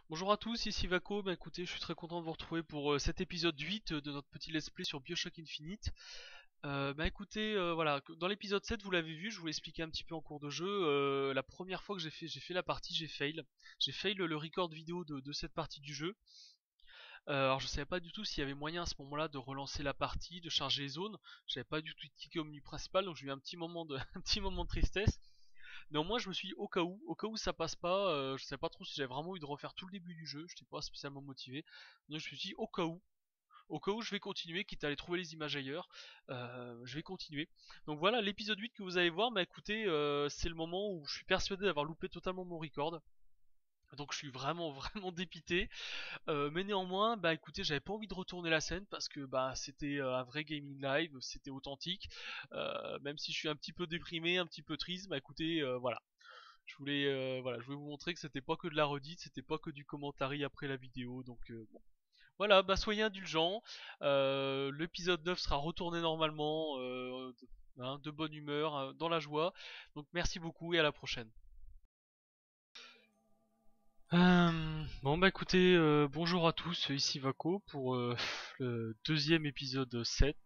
Bonjour à tous, ici Vaco. Bah écoutez, je suis très content de vous retrouver pour cet épisode 8 de notre petit let's play sur BioShock Infinite. Bah écoutez, voilà, dans l'épisode 7, vous l'avez vu, je vous l'ai expliqué un petit peu en cours de jeu. La première fois que j'ai fait la partie, j'ai fail. J'ai fail le record vidéo de cette partie du jeu. Alors je savais pas du tout s'il y avait moyen à ce moment-là de relancer la partie, de charger les zones. J'avais pas du tout de ticket au menu principal, donc j'ai eu un petit moment de, un petit moment de tristesse. Néanmoins, je me suis dit au cas où ça passe pas, je sais pas trop si j'avais vraiment envie de refaire tout le début du jeu, j'étais pas spécialement motivé. Donc je me suis dit au cas où je vais continuer, quitte à aller trouver les images ailleurs, je vais continuer. Donc voilà, l'épisode 8 que vous allez voir, bah écoutez, c'est le moment où je suis persuadé d'avoir loupé totalement mon record. Donc je suis vraiment vraiment dépité. Mais néanmoins, bah écoutez, j'avais pas envie de retourner la scène parce que bah c'était un vrai gaming live, c'était authentique. Même si je suis un petit peu déprimé, un petit peu triste, bah écoutez, voilà. Je voulais vous montrer que c'était pas que de la redite, c'était pas que du commentary après la vidéo, donc bon. Voilà, bah soyez indulgents. L'épisode 9 sera retourné normalement, de bonne humeur, dans la joie. Donc merci beaucoup et à la prochaine. Bon bah écoutez, bonjour à tous, ici Vaco pour le deuxième épisode 7.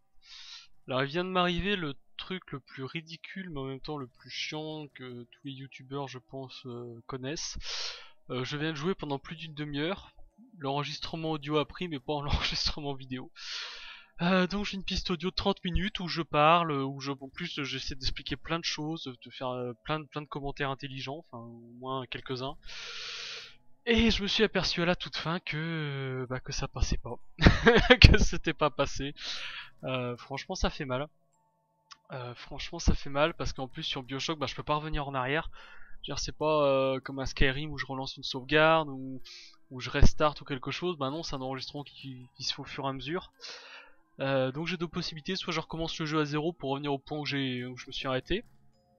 Alors il vient de m'arriver le truc le plus ridicule mais en même temps le plus chiant que tous les youtubeurs je pense connaissent. Je viens de jouer pendant plus d'une demi-heure. L'enregistrement audio a pris mais pas l'enregistrement vidéo. Donc j'ai une piste audio de 30 minutes où je parle, en plus j'essaie d'expliquer plein de choses, de faire plein de commentaires intelligents, enfin au moins quelques-uns. Et je me suis aperçu à la toute fin que ça passait pas, que c'était pas passé. Franchement ça fait mal. Franchement ça fait mal parce qu'en plus sur BioShock bah je peux pas revenir en arrière. Je veux dire, c'est pas comme un Skyrim où je relance une sauvegarde ou où je restart ou quelque chose. Bah non, c'est un enregistrement qui se fait au fur et à mesure. Donc j'ai deux possibilités, soit je recommence le jeu à zéro pour revenir au point où je me suis arrêté,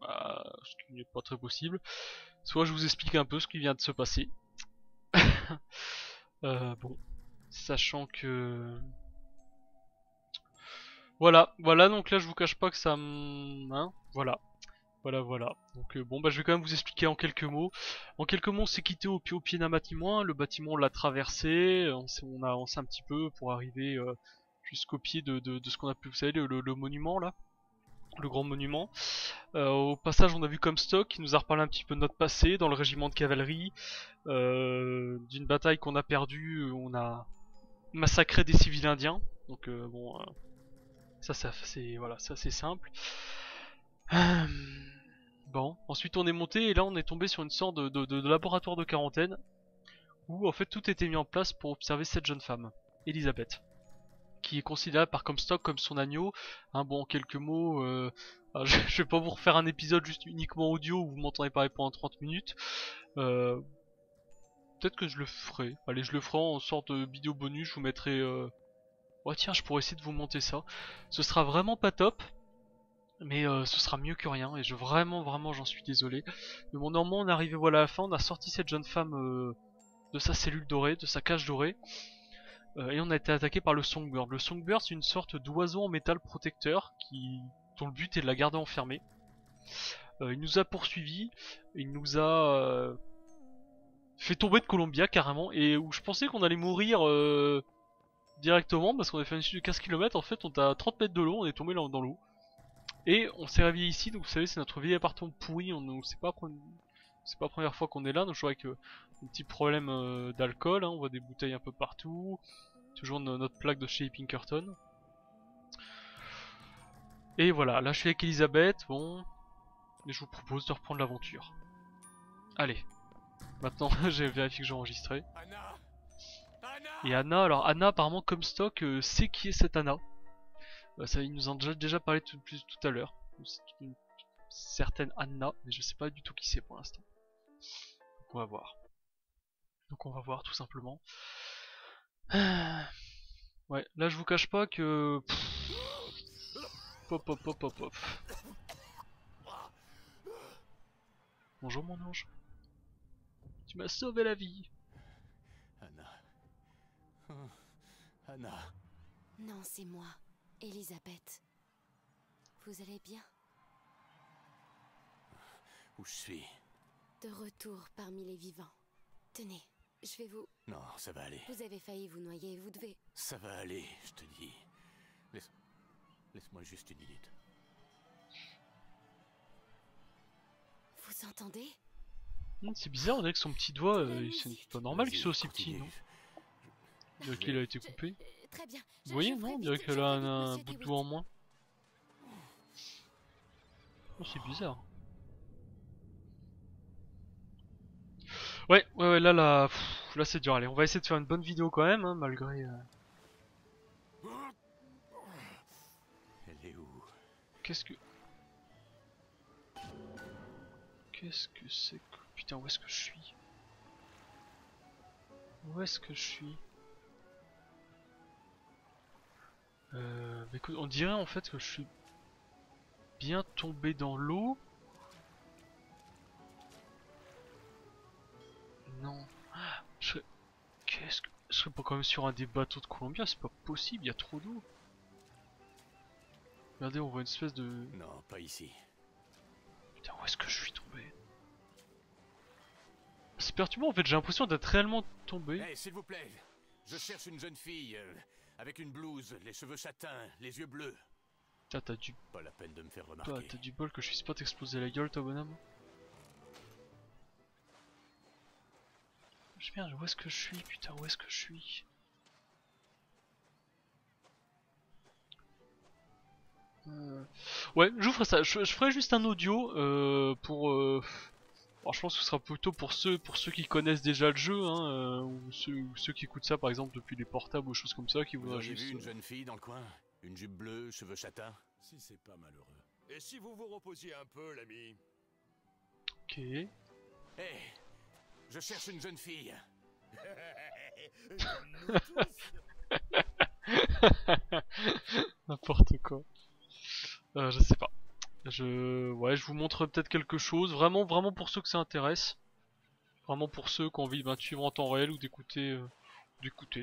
ce qui n'est pas très possible, soit je vous explique un peu ce qui vient de se passer. Bon, sachant que voilà, donc là je vous cache pas que ça, hein, voilà. Donc bon bah je vais quand même vous expliquer en quelques mots. En quelques mots, on s'est quitté au pied d'un bâtiment. Le bâtiment on l'a traversé, on a avancé un petit peu pour arriver jusqu'au pied de ce qu'on a pu, vous savez, le monument là, le grand monument. Au passage, on a vu Comstock qui nous a reparlé un petit peu de notre passé dans le régiment de cavalerie, d'une bataille qu'on a perdue, où on a massacré des civils indiens. Donc bon, ça c'est voilà, ça c'est simple. Bon, ensuite on est monté et là on est tombé sur une sorte de laboratoire de quarantaine où en fait tout était mis en place pour observer cette jeune femme, Elisabeth, qui est considérée par Comstock comme son agneau. Hein, bon, en quelques mots, je vais pas vous refaire un épisode juste uniquement audio où vous m'entendrez parler pendant 30 minutes. Euh, Peut-être que je le ferai. Allez, je le ferai en sorte de vidéo bonus, je vous mettrai... Ouais tiens, je pourrais essayer de vous monter ça. Ce sera vraiment pas top, mais ce sera mieux que rien, et vraiment j'en suis désolé. Mais bon, normalement on est arrivé voilà à la fin, on a sorti cette jeune femme de sa cellule dorée, de sa cage dorée. Et on a été attaqué par le Songbird. Le Songbird, c'est une sorte d'oiseau en métal protecteur dont le but est de la garder enfermée. Il nous a poursuivis, il nous a fait tomber de Columbia carrément, et où je pensais qu'on allait mourir directement parce qu'on a fait une chute de 15 km. En fait, on est à 30 mètres de l'eau, on est tombé dans l'eau. Et on s'est réveillé ici, donc vous savez, c'est notre vieil appartement pourri, c'est pas la première fois qu'on est là, donc je vois que un petit problème d'alcool, hein, on voit des bouteilles un peu partout. Toujours notre plaque de chez Pinkerton. Et voilà, là je suis avec Elisabeth, bon, et je vous propose de reprendre l'aventure. Allez, maintenant j'ai vérifié que j'ai enregistré. Et Anna, alors Anna apparemment comme stock sait qui est cette Anna. Ça, il nous en a déjà parlé tout à l'heure. C'est une certaine Anna, mais je sais pas du tout qui c'est pour l'instant. Donc on va voir. Donc on va voir tout simplement. Ouais, là je vous cache pas que... Pop. Bonjour mon ange. Tu m'as sauvé la vie. Anna. Anna. Non, c'est moi, Elisabeth. Vous allez bien? Où je suis? De retour parmi les vivants. Tenez, Je vais vous... Non, ça va aller. Vous avez failli vous noyer, vous devez... Ça va aller, je te dis. Laisse-moi juste une minute. Vous entendez? C'est bizarre, on dirait que son petit doigt, c'est pas normal qu'il soit aussi petit, Continue. non? On dirait qu'il a été coupé. Très bien. Vous voyez, non? On dirait qu'elle a un bout de doigt en moins. Oh, c'est bizarre. Ouais, là, là c'est dur. Allez, on va essayer de faire une bonne vidéo quand même, hein, malgré... Elle est où? Qu'est-ce que c'est que... Putain, où est-ce que je suis? Où est-ce que je suis? Écoute, on dirait en fait que je suis bien tombé dans l'eau. Non. Qu'est-ce que... Je serais pas quand même sur un des bateaux de Columbia, c'est pas possible, il y a trop d'eau. Regardez, on voit une espèce de... Non, pas ici. Putain, où est-ce que je suis tombé? C'est perturbant en fait, j'ai l'impression d'être réellement tombé. Hey, s'il vous plaît, je cherche une jeune fille avec une blouse, les cheveux châtains, les yeux bleus. Putain, t'as du... Pas la peine de me faire remarquer. T'as du bol que je puisse pas t'exploser la gueule, toi, bonhomme. Merde, où est-ce que je suis? Putain, où est-ce que je suis? Ouais, je vous ferai ça. Je ferai juste un audio pour... Alors, je pense que ce sera plutôt pour ceux qui connaissent déjà le jeu, hein, ou ceux qui écoutent ça par exemple depuis les portables ou choses comme ça, qui Vous voudraient auriez juste... vu une jeune fille dans le coin? Une jupe bleue, cheveux châtains? Si c'est pas malheureux. Et si vous vous reposiez un peu, l'ami? Ok. Hé, je cherche une jeune fille. Comme nous tous. N'importe quoi. Je sais pas. Ouais, je vous montre peut-être quelque chose. Vraiment pour ceux que ça intéresse. Vraiment pour ceux qui ont envie de suivre en temps réel ou d'écouter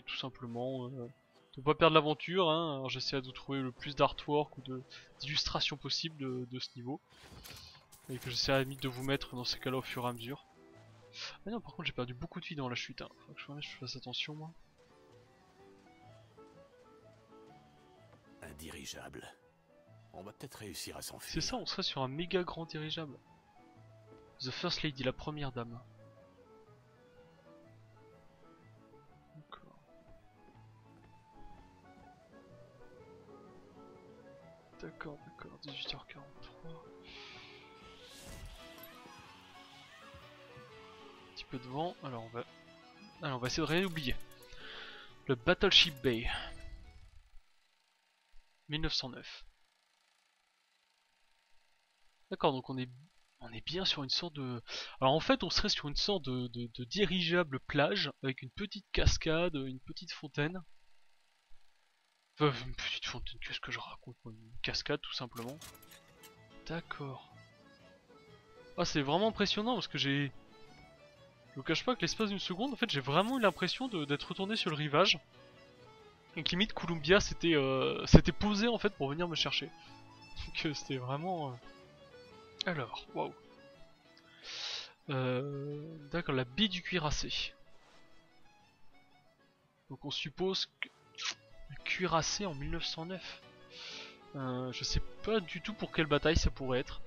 tout simplement. De pas perdre l'aventure, hein. Alors j'essaie de trouver le plus d'artwork ou d'illustrations possibles de ce niveau. Et que j'essaie à la limite de vous mettre dans ces cas-là au fur et à mesure. Ah non, par contre j'ai perdu beaucoup de vie dans la chute, hein. Faut que je fasse attention moi. Un dirigeable. On va peut-être réussir à s'enfuir. C'est ça, on serait sur un méga grand dirigeable. The First Lady, la première dame. D'accord. D'accord, 18h43. Un petit peu de vent, alors on va essayer de rien oublier. Le Battleship Bay. 1909. D'accord, donc on est bien sur une sorte de... Alors en fait on serait sur une sorte de dirigeable plage avec une petite cascade, une petite fontaine. Enfin, une petite fontaine, qu'est-ce que je raconte? Une cascade tout simplement. D'accord. Ah c'est vraiment impressionnant parce que j'ai... Je vous cache pas que l'espace d'une seconde, en fait j'ai vraiment eu l'impression d'être retourné sur le rivage. Et que limite Columbia s'était posé en fait pour venir me chercher. Donc c'était vraiment... Alors, waouh. D'accord, la baie du cuirassé. Donc on suppose que... Le cuirassé en 1909. Je sais pas du tout pour quelle bataille ça pourrait être.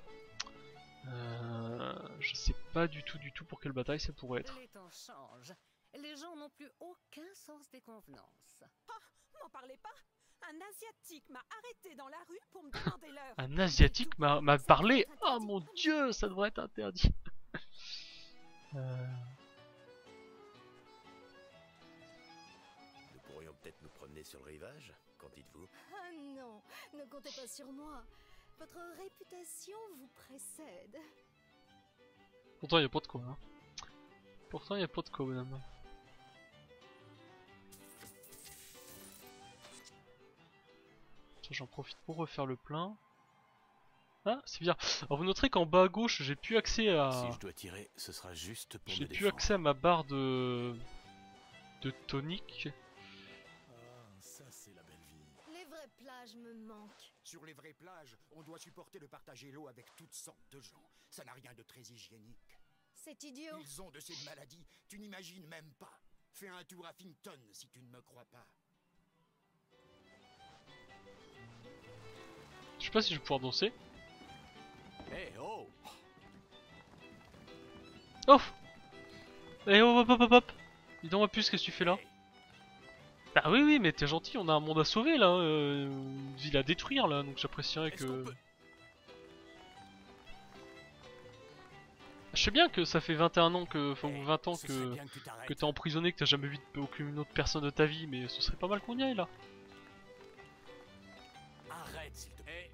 Je sais pas du tout pour quelle bataille ça pourrait être. Les temps changent. Les gens n'ont plus aucun sens des convenances. M'en parlez pas. Un Asiatique m'a arrêté dans la rue pour me demander l'heure. Un Asiatique m'a parlé. Oh mon dieu, ça devrait être interdit. Nous pourrions peut-être nous promener sur le rivage. Qu'en dites-vous? Ah non, ne comptez pas sur moi. Votre réputation vous précède. Pourtant, y a pas de quoi. Hein. Pourtant, y a pas de quoi, madame. J'en profite pour refaire le plein. Ah, c'est bien. Alors vous noterez qu'en bas à gauche, j'ai plus accès à... Si je dois tirer, ce sera juste pour me J'ai plus défendre. accès à ma barre de tonique. Ah, ça c'est la belle vie. Les vraies plages me manquent. Sur les vraies plages, on doit supporter de partager l'eau avec toutes sortes de gens. Ça n'a rien de très hygiénique. C'est idiot. Ils ont de ces maladies, tu n'imagines même pas. Fais un tour à Finkton si tu ne me crois pas. Je sais pas si je vais pouvoir danser. Eh oh! Oh! Eh oh, hop hop hop hop! Dis donc, plus, qu'est-ce que tu fais là? Bah oui, oui, mais t'es gentil, on a un monde à sauver là, une ville à détruire là, donc j'apprécierais Est-ce que... qu'on peut- Je sais bien que ça fait 21 ans que... Enfin, Eh, 20 ans ce serait que bien tu t'arrêtes. t'es emprisonné, que t'as jamais vu aucune autre personne de ta vie, mais ce serait pas mal qu'on y aille là. Arrête, s'il te plaît.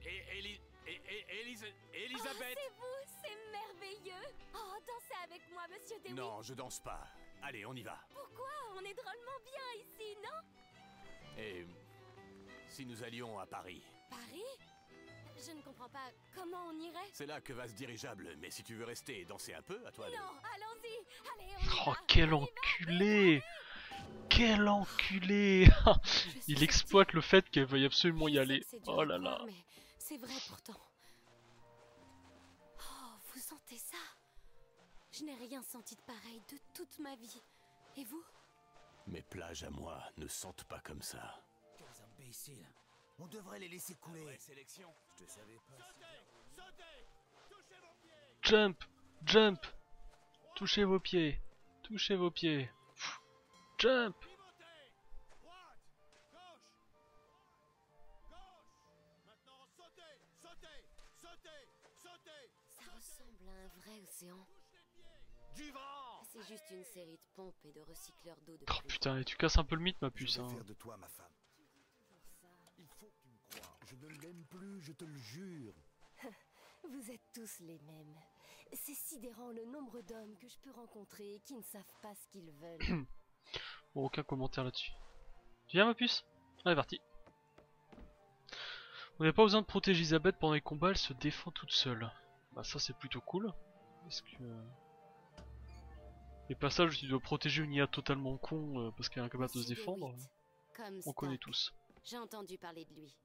Elisabeth! C'est vous, c'est merveilleux. Oh, dansez avec moi, monsieur Dewey. Non, je danse pas. Allez, on y va. Pourquoi? On est drôlement bien ici, non? Et si nous allions à Paris? Paris? Je ne comprends pas. Comment on irait? C'est là que va ce dirigeable, mais si tu veux rester et danser un peu, à toi de... Non, allons-y. Allez, on y Oh, va. quel On y va. enculé! Quel enculé! Je suis Il exploite le fait qu'elle veuille absolument y Je sais aller. que c'est dur Oh à là croire, là. mais c'est vrai pourtant. Oh, vous sentez ça? Je n'ai rien senti de pareil de toute ma vie. Et vous? Mes plages à moi ne sentent pas comme ça. Quels imbéciles. On devrait les laisser couler. Sélection. Je te savais pas. Jump! Jump! Touchez vos pieds! Touchez vos pieds! Jump! Ça ressemble à un vrai océan. Du vent. C'est juste une série de pompes et de recycleurs d'eau de Oh pluie. putain, et tu casses un peu le mythe, ma Je puce. vais Hein. faire de toi ma femme. Il faut que tu me crois. Je ne l'aime plus, je te le jure. Vous êtes tous les mêmes. C'est sidérant le nombre d'hommes que je peux rencontrer et qui ne savent pas ce qu'ils veulent. Bon, aucun commentaire là-dessus. Tu viens, ma puce? Allez, parti. On n'a pas besoin de protéger Elisabeth pendant les combats, elle se défend toute seule. Bah ça c'est plutôt cool. Parce que... Les passages où tu dois protéger une IA totalement con parce qu'elle est incapable de se Monsieur défendre, DeWitt, comme on connaît Spock, tous. J'ai entendu parler de lui.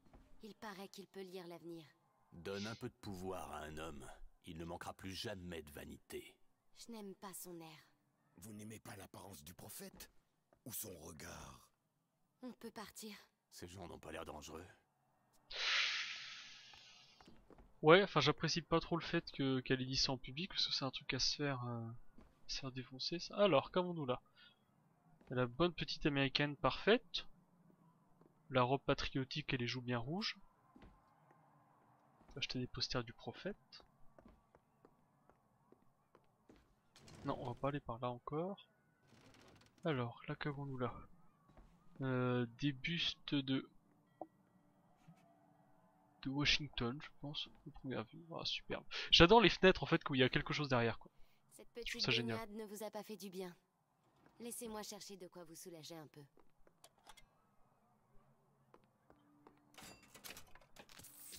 Il paraît qu'il peut lire l'avenir. Donne un peu de pouvoir à un homme. Il ne manquera plus jamais de vanité. Je n'aime pas son air. Vous n'aimez pas l'apparence du prophète? Ou son regard? On peut partir. Ces gens n'ont pas l'air dangereux. Ouais, enfin j'apprécie pas trop le fait qu'elle ait dit ça en public, parce que c'est un truc à se faire défoncer ça. Alors, qu'avons-nous là? La bonne petite américaine parfaite. La robe patriotique et les joues bien rouges. Acheter des posters du prophète. Non, on va pas aller par là encore. Alors, là qu'avons-nous là? Des bustes de Washington, je pense, de première vue. Ah, superbe. J'adore les fenêtres en fait, où il y a quelque chose derrière, quoi. Cette trouve petite ça génial. baignade ne vous a pas fait du bien. Laissez-moi chercher de quoi vous soulager un peu.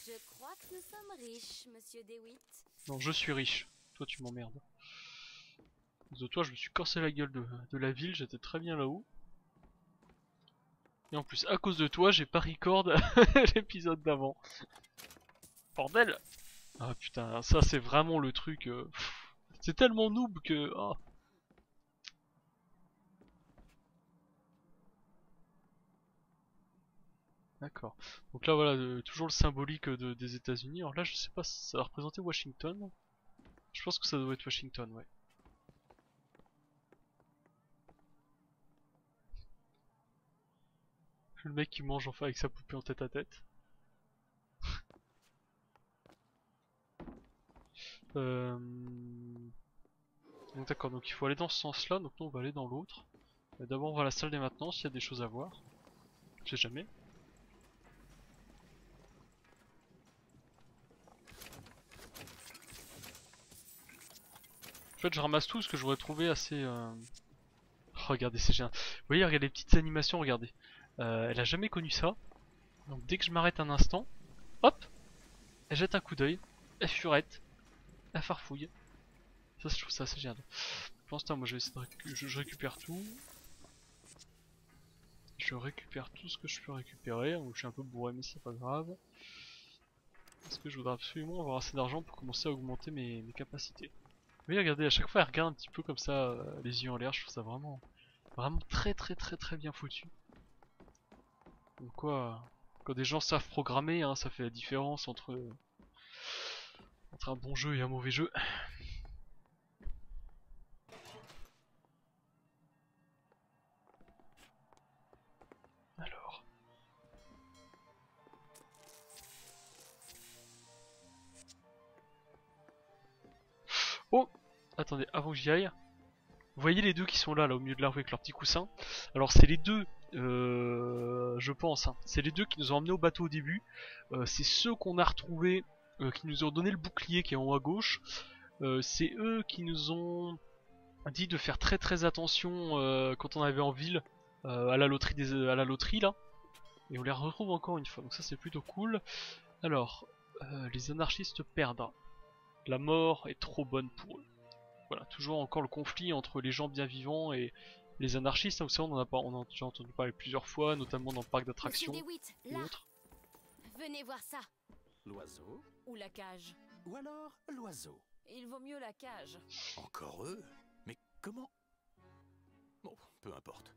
Je crois que nous sommes riches, monsieur DeWitt. Non, je suis riche. Toi, tu m'emmerdes. De toi, je me suis cassé la gueule de la ville, j'étais très bien là-haut. Et en plus, à cause de toi, j'ai pas record l'épisode d'avant. Bordel! Ah putain, ça c'est vraiment le truc... c'est tellement noob que... ah. D'accord. Donc là voilà, toujours le symbolique des États-Unis. Alors là, je sais pas si ça va représenter Washington. Je pense que ça doit être Washington, ouais. Le mec qui mange enfin avec sa poupée en tête à tête. Donc d'accord, donc il faut aller dans ce sens-là, donc nous on va aller dans l'autre. D'abord on va à la salle des maintenances, s'il y a des choses à voir. Je sais jamais. En fait je ramasse tout ce que je voudrais trouver assez... Regardez, c'est génial. Vous voyez, regardez les petites animations, regardez. Elle a jamais connu ça. Donc dès que je m'arrête un instant, hop, elle jette un coup d'œil, elle furette, elle farfouille. Ça je trouve ça assez génial. Pour l'instant moi je vais essayer de je récupère tout. Je récupère tout ce que je peux récupérer. Donc, je suis un peu bourré mais c'est pas grave. Parce que je voudrais absolument avoir assez d'argent pour commencer à augmenter mes capacités. Oui, regardez, à chaque fois elle regarde un petit peu comme ça, les yeux en l'air, je trouve ça vraiment très bien foutu. Donc quoi, quand des gens savent programmer, hein, ça fait la différence entre un bon jeu et un mauvais jeu. Alors. Oh! Attendez, avant que j'y aille. Vous voyez les deux qui sont là, au milieu de la rue avec leurs petits coussins. Alors c'est les deux, je pense, hein, c'est les deux qui nous ont emmenés au bateau au début. C'est ceux qu'on a retrouvés, qui nous ont donné le bouclier qui est en haut à gauche. C'est eux qui nous ont dit de faire très attention quand on arrivait en ville, à la loterie là. Et on les retrouve encore une fois, donc ça c'est plutôt cool. Alors, les anarchistes perdent. La mort est trop bonne pour eux. Voilà, toujours encore le conflit entre les gens bien vivants et les anarchistes. Hein, vous savez, on en a déjà entendu parler plusieurs fois, notamment dans le parc d'attractions Monsieur DeWitt, et là. autres. Venez voir ça. L'oiseau? Ou la cage. Ou alors l'oiseau? Il vaut mieux la cage. Encore eux? Mais comment? Bon, peu importe.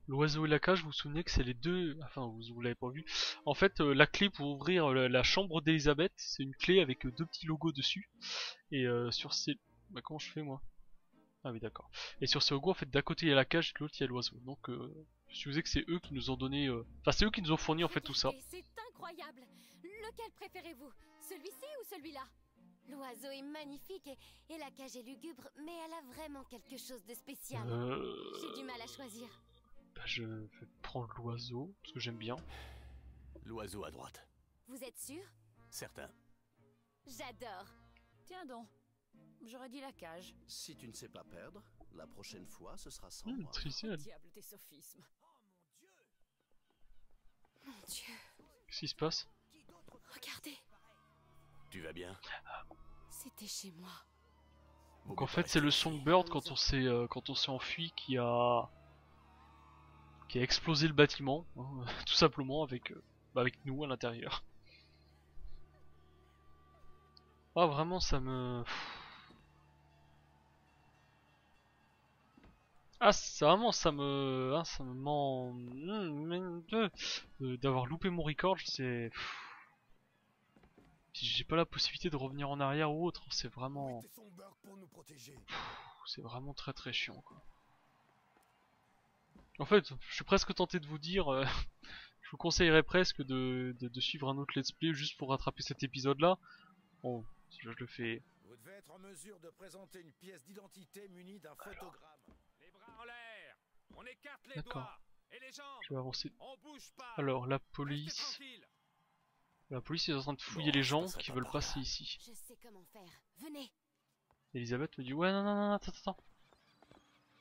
L'oiseau et la cage, vous vous souvenez que c'est les deux... Enfin, vous l'avez pas vu. En fait, la clé pour ouvrir la chambre d'Elisabeth, c'est une clé avec deux petits logos dessus. Et sur ces... Bah comment je fais moi? Ah oui d'accord. Et sur ces logos, en fait, d'un côté il y a la cage et de l'autre il y a l'oiseau. Donc, je suppose que c'est eux qui nous ont donné... Enfin, c'est eux qui nous ont fourni en fait tout ça. C'est incroyable. Lequel préférez-vous? Celui-ci ou celui-là? L'oiseau est magnifique et la cage est lugubre, mais elle a vraiment quelque chose de spécial. J'ai du mal à choisir. Bah, je vais prendre l'oiseau, parce que j'aime bien. L'oiseau à droite. Vous êtes sûr? Certain. J'adore. Tiens donc. J'aurais dit la cage. Si tu ne sais pas perdre, la prochaine fois, ce sera sans moi. Tricelle. Diable des sophismes. Mon Dieu. Qu'est-ce qui se passe? Regardez, Tu vas bien? c'était chez moi. Donc en fait c'est le Songbird quand on s'est enfui qui a explosé le bâtiment, hein, tout simplement avec nous à l'intérieur. Ah vraiment ça me... Ah vraiment ça me ment... d'avoir loupé mon record, c'est... Si j'ai pas la possibilité de revenir en arrière ou autre, c'est vraiment... C'est vraiment très chiant quoi. En fait, je suis presque tenté de vous dire, je vous conseillerais presque de suivre un autre let's play juste pour rattraper cet épisode là. Bon, si je le fais... Vous devez être en mesure de présenter une pièce d'identité munie d'un photogramme. Les bras en l'air. On écarte les D'accord. doigts. Et les jambes. Je vais avancer. On bouge pas. Alors, la Restez police... tranquille. La police est en train de fouiller Bon, les je gens passerai qui pas veulent par passer là. ici. Je sais comment faire. Venez. Elisabeth me dit ouais non attends.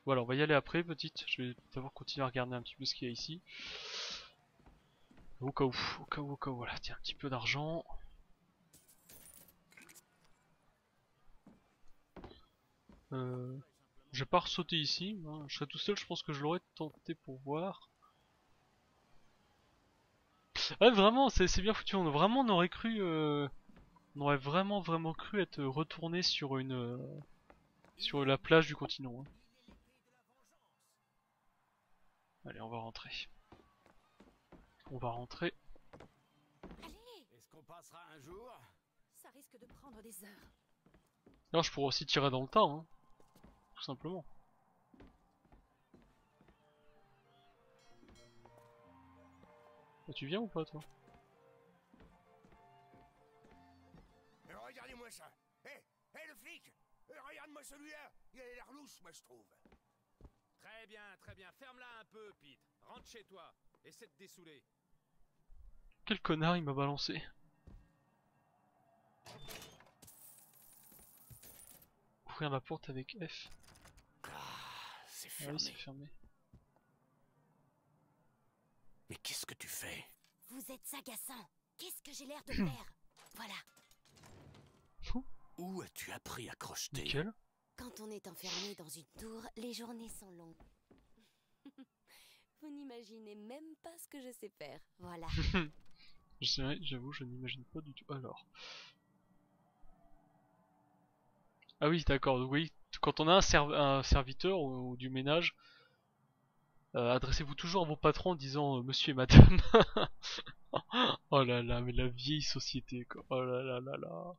Voilà, on va y aller après petite. Je vais d'abord continuer à regarder un petit peu ce qu'il y a ici. Au cas où, voilà, tiens, un petit peu d'argent. Je vais pas ressauter ici, hein. Je serais tout seul, je pense que je l'aurais tenté pour voir. Ouais vraiment, c'est bien foutu, on aurait cru... On aurait vraiment cru être retourné sur sur la plage du continent. Hein. Allez, on va rentrer. On va rentrer. Allez, Est-ce qu'on passera un jour? Ça risque de prendre des heures. Non, je pourrais aussi tirer dans le tas, hein. Tout simplement. Ah, tu viens ou pas toi? Regardez-moi ça. Hé, le flic. Regarde-moi celui-là. Il a l'air louche, moi, je trouve. Très bien. Ferme-la un peu, Pete. Rentre chez toi. Essaie de te dessouler. Quel connard il m'a balancé. Ouvrir la porte avec F. Ah, c'est Ah oui, fermé. c'est fermé. Mais qu'est-ce que tu fais? vous êtes agaçant. Qu'est-ce que j'ai l'air de faire? Voilà. Où as-tu appris à crocheter? Nickel. Quand on est enfermé dans une tour, les journées sont longues. Vous n'imaginez même pas ce que je sais faire. Voilà. J'avoue, je n'imagine pas du tout. Ah oui, d'accord, oui. Quand on a un serviteur ou du ménage, adressez-vous toujours à vos patrons en disant monsieur et madame. Oh là là, mais la vieille société quoi. Oh là là là là.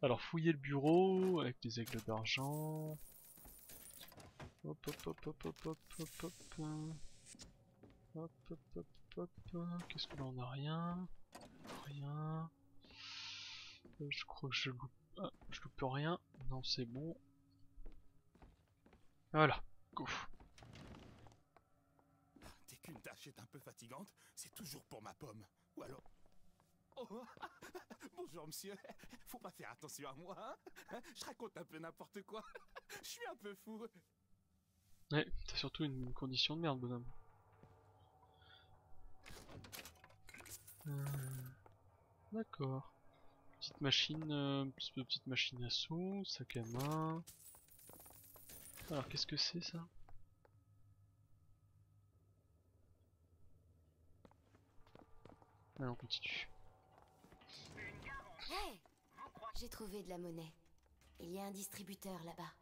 Alors fouillez le bureau avec les aigles d'argent. Hop hop hop hop hop hop hop hop. Hop hop hop hop. Qu'est-ce que là on a rien. Rien. Je crois que je loupe rien. Non c'est bon. Voilà. Go. Dès qu'une tâche est un peu fatigante, c'est toujours pour ma pomme. Ou alors... Oh. Bonjour monsieur, faut pas faire attention à moi, hein. Je raconte un peu n'importe quoi. Je suis un peu fou. Ouais, t'as surtout une condition de merde, bonhomme. D'accord. Petite machine, petite machine à sous, sac à main. Alors qu'est-ce que c'est ça? Allez, on continue. Hey! J'ai trouvé de la monnaie. Il y a un distributeur là-bas.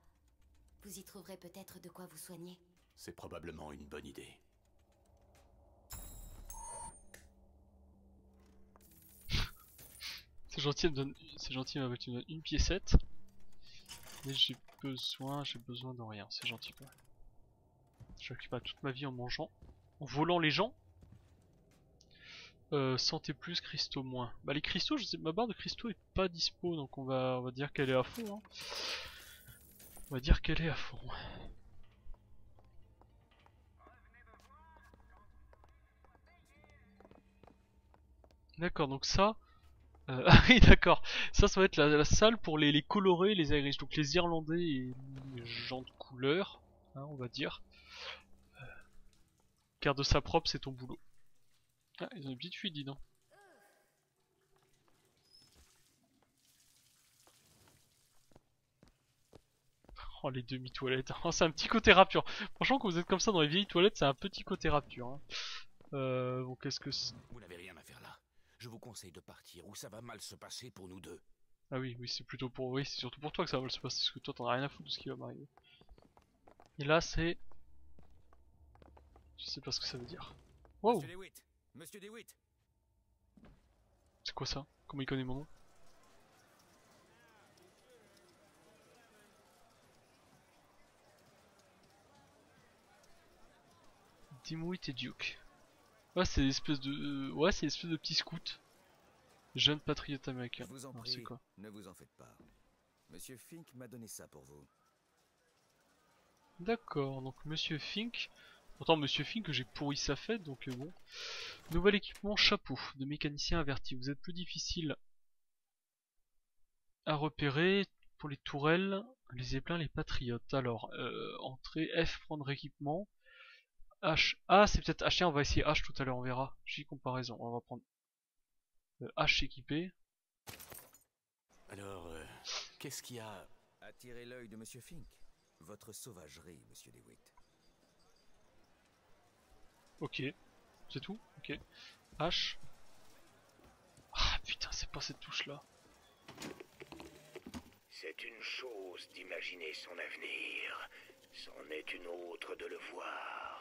Vous y trouverez peut-être de quoi vous soigner. C'est probablement une bonne idée. C'est gentil, il m'a battu une piécette. Mais j'ai besoin de rien, c'est gentil quoi. Je vais pas toute ma vie en mangeant, en volant les gens. Santé plus, cristaux moins. Bah les cristaux, je sais, ma barre de cristaux est pas dispo, donc on va dire qu'elle est à fond. Hein. On va dire qu'elle est à fond. D'accord, donc ça... ah oui d'accord, ça va être la salle pour les colorés, les Irish, donc les Irlandais et les gens de couleur, hein, on va dire. Garde ça propre, c'est ton boulot. Ah, ils ont une petite fuite, dis donc. Oh, les demi-toilettes. Oh, c'est un petit côté rapture. Franchement, quand vous êtes comme ça dans les vieilles toilettes, c'est un petit côté rapture. Hein. Bon, qu'est-ce que c'est? Vous n'avez rien à faire là. Je vous conseille de partir ou ça va mal se passer pour nous deux. Ah oui, oui, c'est plutôt pour... Oui, c'est surtout pour toi que ça va mal se passer, parce que toi, t'en as rien à foutre de ce qui va m'arriver. Et là, c'est... Je sais pas ce que ça veut dire. Wow! Monsieur DeWitt, Monsieur DeWitt. C'est quoi ça? Comment il connaît mon nom? Dimwit et Duke. Ouais, c'est l'espèce de... ouais, c'est l'espèce de petit scout. Jeune patriote américain. Je vous en Alors, prie, c'est quoi? ne vous en faites pas. Monsieur Fink m'a donné ça pour vous. D'accord, donc Monsieur Fink. Pourtant Monsieur Fink j'ai pourri sa fête, donc bon. Nouvel équipement chapeau de mécanicien averti. Vous êtes plus difficile à repérer pour les tourelles, les zeppelins, les patriotes. Alors, entrée F, prendre équipement. H. Ah, c'est peut-être H. Tiens, on va essayer H tout à l'heure, on verra. J'ai comparaison. On va prendre H équipé. Alors, qu'est-ce qu'il y a? Attirez l'œil de Monsieur Fink. Votre sauvagerie, Monsieur DeWitt. Ok. C'est tout? Ok. H. Ah putain, c'est pas cette touche là. C'est une chose d'imaginer son avenir, c'en est une autre de le voir.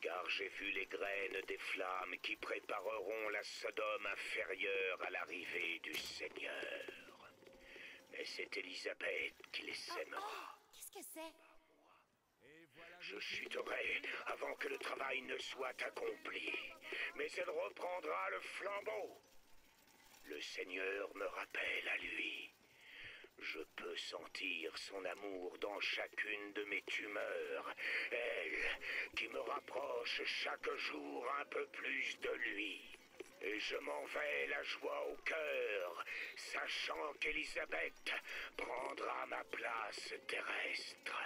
Car j'ai vu les graines des flammes qui prépareront la Sodome inférieure à l'arrivée du Seigneur. Mais c'est Élisabeth qui les sèmera. Qu'est-ce que c'est? Je chuterai avant que le travail ne soit accompli, mais elle reprendra le flambeau. Le Seigneur me rappelle à lui. Je peux sentir son amour dans chacune de mes tumeurs, elle qui me rapproche chaque jour un peu plus de lui. Et je m'en vais la joie au cœur, sachant qu'Élisabeth prendra ma place terrestre.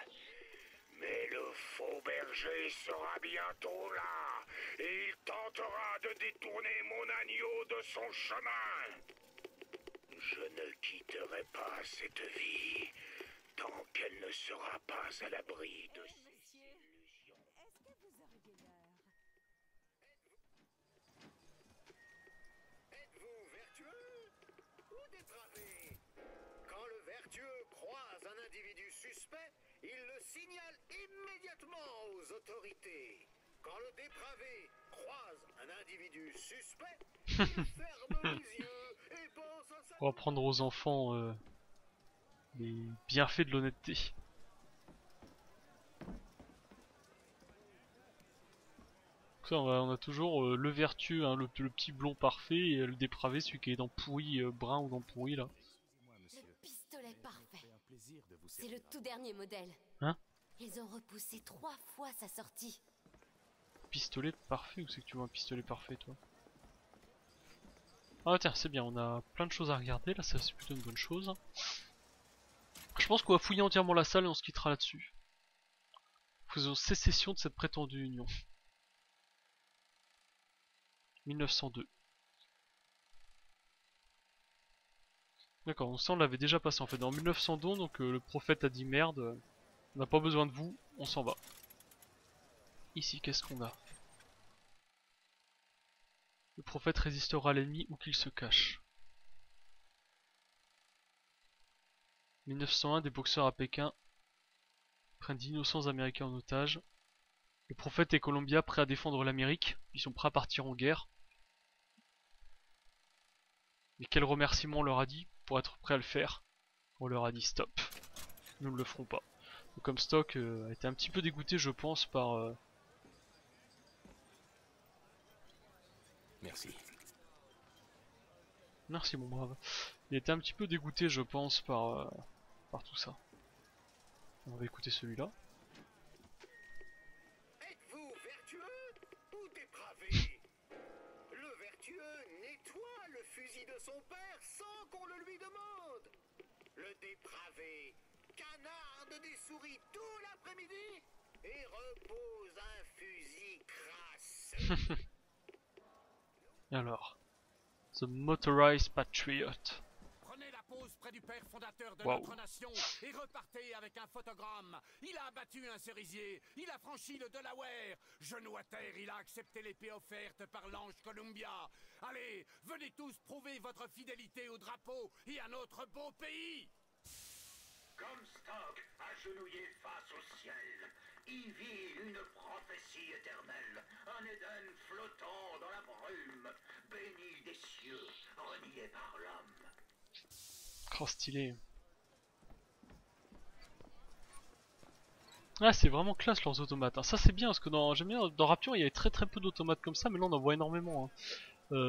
Mais le faux berger sera bientôt là, et il tentera de détourner mon agneau de son chemin. Je ne quitterai pas cette vie tant qu'elle ne sera pas à l'abri de ses illusions. Est-ce que vous auriez l'heure? Êtes-vous vertueux ou dépravé? Quand le vertueux croise suspect, il le signale immédiatement aux autorités. Quand le dépravé croise un individu suspect, il ferme les yeux et pense à sa... Pour apprendre aux enfants les bienfaits de l'honnêteté. Ça, on a toujours le vertueux, hein, le petit blond parfait, et le dépravé, celui qui est dans pourri, brun ou dans pourri là. Le pistolet parfait. C'est le tout dernier modèle. Hein? Ils ont repoussé 3 fois sa sortie. Pistolet parfait, ou c'est que tu vois un pistolet parfait toi? Ah tiens, c'est bien, on a plein de choses à regarder là, ça c'est plutôt une bonne chose. Je pense qu'on va fouiller entièrement la salle et on se quittera là-dessus. Faisons sécession de cette prétendue union. 1902. D'accord, on s'en l'avait déjà passé en fait. Dans 1902, donc le prophète a dit merde, on n'a pas besoin de vous, on s'en va. Ici, qu'est-ce qu'on a? Le prophète résistera à l'ennemi où qu'il se cache. 1901, des boxeurs à Pékin prennent d'innocents américains en otage. Le prophète et Columbia prêts à défendre l'Amérique, ils sont prêts à partir en guerre. Mais quel remerciement on leur a dit pour être prêts à le faire? On leur a dit stop, nous ne le ferons pas. Donc, comme Stock a été un petit peu dégoûté je pense par... Merci. Merci mon brave. Il était un petit peu dégoûté je pense par tout ça. On va écouter celui-là. Êtes-vous vertueux ou dépravé? Le vertueux nettoie le fusil de son père sans qu'on le lui demande. Le dépravé canarde des souris tout l'après-midi et repose un fusil crasseux. Alors, The Motorized Patriot. Prenez la pause près du père fondateur de Wow. notre nation et repartez avec un photogramme. Il a abattu un cerisier, il a franchi le Delaware. Genou à terre, il a accepté l'épée offerte par l'ange Columbia. Allez, venez tous prouver votre fidélité au drapeau et à notre beau pays. Comme Stock, agenouillé face au ciel, y vit une prophétie éternelle, un Éden flottant dans la brume, béni des cieux, renié par l'homme. Oh stylé. Ah c'est vraiment classe leurs automates, hein. Ça c'est bien parce que j'aime bien, dans Rapion il y avait très peu d'automates comme ça, mais là on en voit énormément, hein.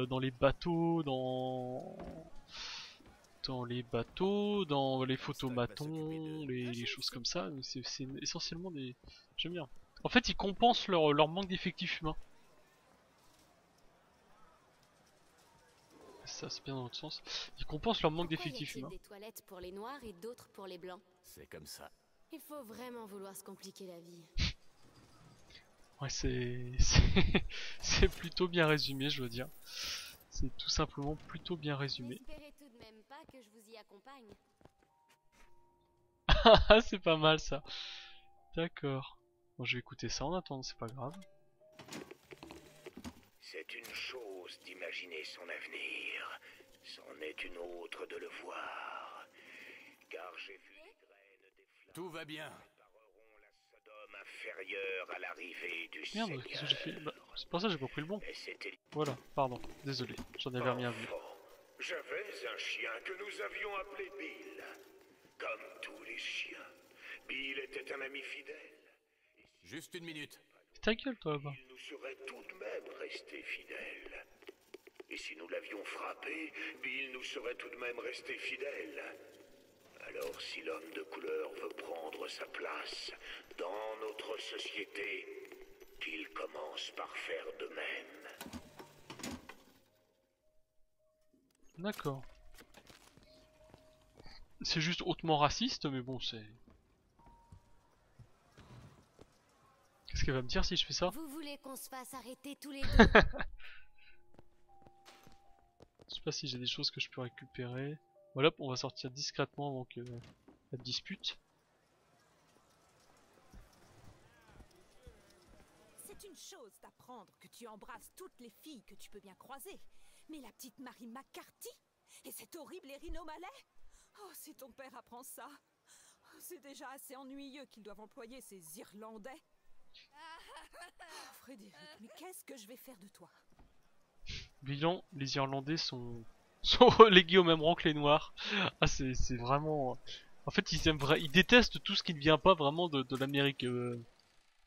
Dans les bateaux, dans les photomatons, les choses comme ça, c'est essentiellement des... J'aime bien. En fait ils compensent leur manque d'effectifs humains. Ça c'est bien dans l'autre sens. Ils compensent leur manque d'effectifs humains. Des toilettes pour les noirs et d'autres pour les blancs. C'est comme ça. Il faut vraiment vouloir se compliquer la vie. Ouais c'est plutôt bien résumé je veux dire. C'est tout simplement plutôt bien résumé. N'espérez tout de même pas que je vous y accompagne. Ah c'est pas mal ça. D'accord. Bon je vais écouter ça en attendant, c'est pas grave. C'est une chose d'imaginer son avenir, c'en est une autre de le voir. Car j'ai vu les graines des flammes Tout va bien. prépareront la Sodome inférieure à l'arrivée du Merde, Seigneur. qu'est-ce que j'ai fait? Bah, c'est pour ça que j'ai pas pris le bon. Et c'était Voilà, pardon, désolé, j'en avais rien vu. enfant. J'avais un chien que nous avions appelé Bill. Comme tous les chiens, Bill était un ami fidèle. Juste une minute. Ta gueule toi là-bas. Il nous serait tout de même resté fidèle. Et si nous l'avions frappé, Bill nous serait tout de même resté fidèle. Alors si l'homme de couleur veut prendre sa place dans notre société, qu'il commence par faire de même. D'accord. C'est juste hautement raciste, mais bon c'est... Qu'est-ce qu'elle va me dire si je fais ça? Vous voulez qu'on se fasse arrêter tous les deux? Je sais pas si j'ai des choses que je peux récupérer. Voilà, on va sortir discrètement avant que la dispute. C'est une chose d'apprendre que tu embrasses toutes les filles que tu peux bien croiser. Mais la petite Marie McCarthy? Et cet horrible Erin O'Malley? Oh, si ton père apprend ça, oh, C'est déjà assez ennuyeux qu'ils doivent employer ces Irlandais. Oh, Frédéric, mais qu'est-ce que je vais faire de toi? Bilan, les Irlandais sont relégués au même rang que les Noirs. Ah, c'est vraiment... En fait, ils détestent tout ce qui ne vient pas vraiment de l'Amérique.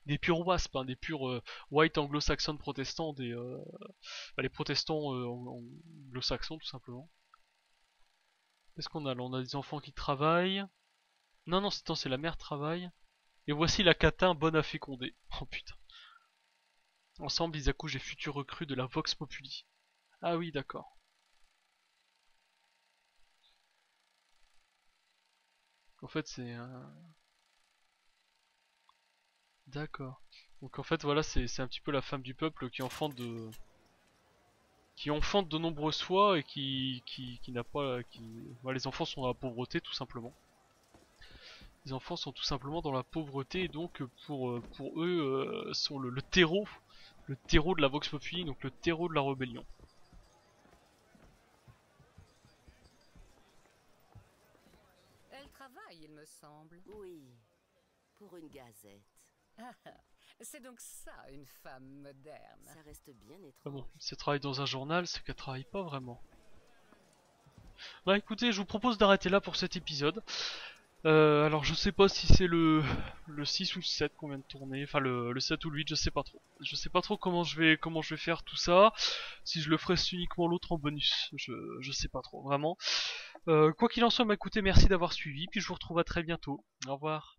Des purs WASP, hein, des purs white anglo-saxons protestants, les protestants anglo-saxons tout simplement. Qu'est-ce qu'on a là? On a des enfants qui travaillent. Non, c'est la mère travaille. Et voici la catin bonne à féconder. Oh putain. Ensemble, ils accouchent des futurs recrues de la Vox Populi. Ah oui, d'accord. En fait, c'est un... D'accord. Donc en fait, voilà, c'est un petit peu la femme du peuple qui enfante de... nombreuses fois et qui n'a pas... Voilà, les enfants sont dans la pauvreté, tout simplement. Les enfants sont tout simplement dans la pauvreté et donc pour eux sont le terreau de la Vox Populi, donc le terreau de la rébellion. Elle travaille, il me semble. Oui, pour une gazette. Ah, c'est donc ça, une femme moderne. Ça reste bien étrange. Ah bon, si elle travaille dans un journal, c'est qu'elle travaille pas vraiment. Bah écoutez, je vous propose d'arrêter là pour cet épisode. Alors je sais pas si c'est le 6 ou le 7 qu'on vient de tourner, enfin le 7 ou le 8, je sais pas trop. Je sais pas trop comment je vais faire tout ça, si je le ferai uniquement l'autre en bonus, je sais pas trop, vraiment. Quoi qu'il en soit, écoutez, merci d'avoir suivi, puis je vous retrouve à très bientôt. Au revoir.